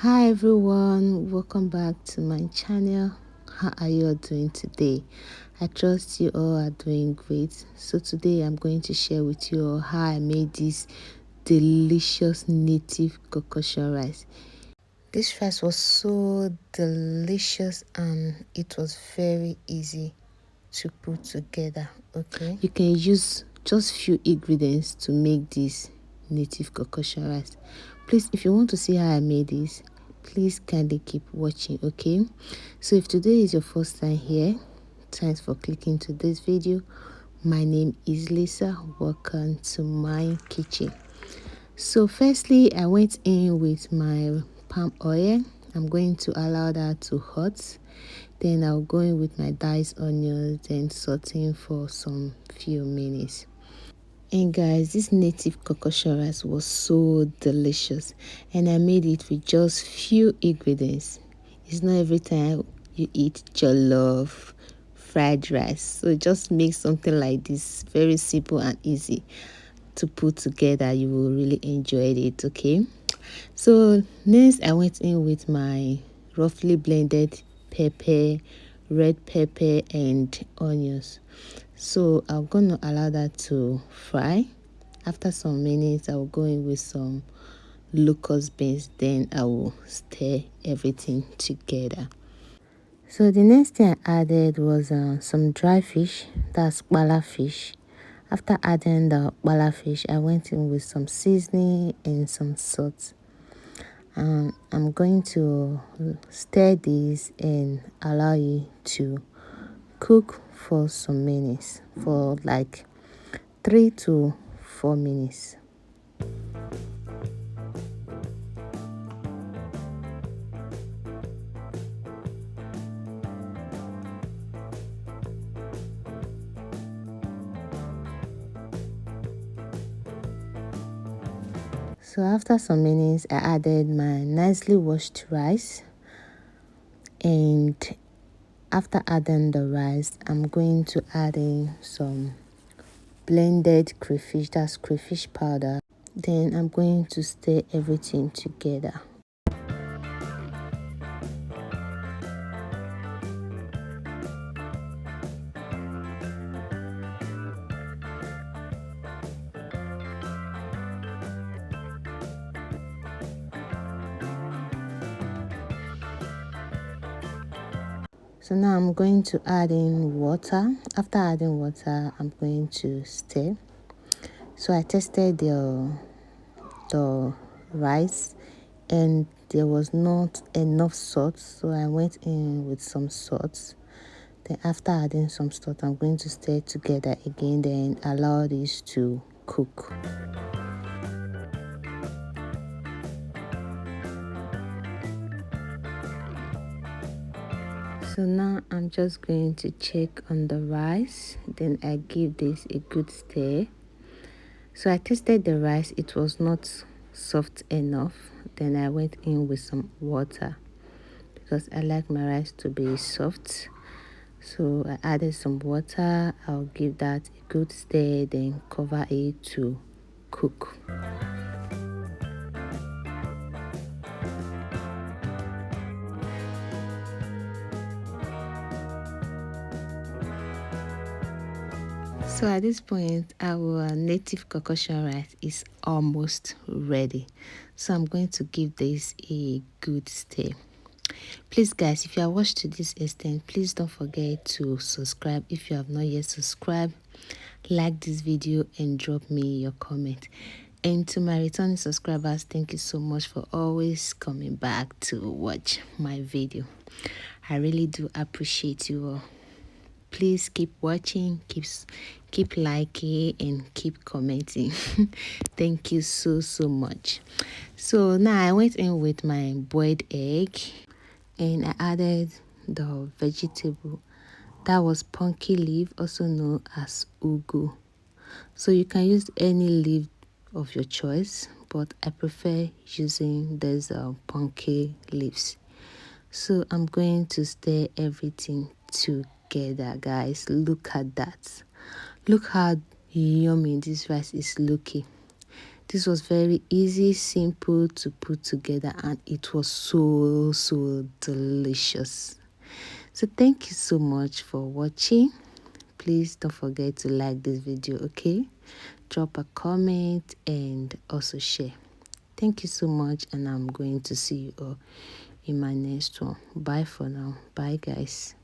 Hi everyone, welcome back to my channel. How are you all doing today? I trust you all are doing great. So today I'm going to share with you all how I made this delicious native concoction rice. This rice was so delicious and it was very easy to put together. Okay, you can use just few ingredients to make this native concoction rice. Please, if you want to see how I made this, please kindly keep watching. Okay, so if today is your first time here, thanks for clicking to this video. My name is Lisa. Welcome to my kitchen. So firstly, I went in with my palm oil. I'm going to allow that to hot. Then I'll go in with my diced onions and sauteing for some few minutes. And guys, this native concoction rice was so delicious, and I made it with just few ingredients. It's not every time you eat jollof fried rice, so just make something like this very simple and easy to put together. You will really enjoy it. Okay, so next I went in with my roughly blended pepper, red pepper and onions. So I'm gonna allow that to fry. After some minutes I will go in with some locust beans, then I will stir everything together. So the next thing I added was some dry fish, that's bala fish. After adding the bala fish, I went in with some seasoning and some salt. I'm going to stir this and allow it to cook for some minutes, for like 3 to 4 minutes. So after some minutes, I added my nicely washed rice, and after adding the rice, I'm going to add in some blended crayfish, that's crayfish powder. Then I'm going to stir everything together. So now I'm going to add in water. After adding water, I'm going to stir. So I tested the rice and there was not enough salt, so I went in with some salt. Then after adding some salt, I'm going to stir together again, then allow this to cook. So now I'm just going to check on the rice, then I give this a good stir. So I tested the rice, it was not soft enough. Then I went in with some water because I like my rice to be soft. So I added some water. I'll give that a good stir, then cover it to cook. So at this point, our native concoction rice is almost ready. So I'm going to give this a good stir. Please guys, if you are watched to this extent, please don't forget to subscribe if you have not yet subscribed. Like this video and drop me your comment. And to my returning subscribers, thank you so much for always coming back to watch my video. I really do appreciate you all. Please keep watching, keep liking and keep commenting. Thank you so much. So now I went in with my boiled egg and I added the vegetable, that was pumpkin leaf, also known as ugu. So you can use any leaf of your choice, but I prefer using these pumpkin leaves. So I'm going to stir everything together, guys. Look at that. Look how yummy this rice is looking. This was very easy, simple to put together, and it was so delicious. So thank you so much for watching. Please don't forget to like this video, okay? Drop a comment and also share. Thank you so much, and I'm going to see you all in my next one. Bye for now. Bye, guys.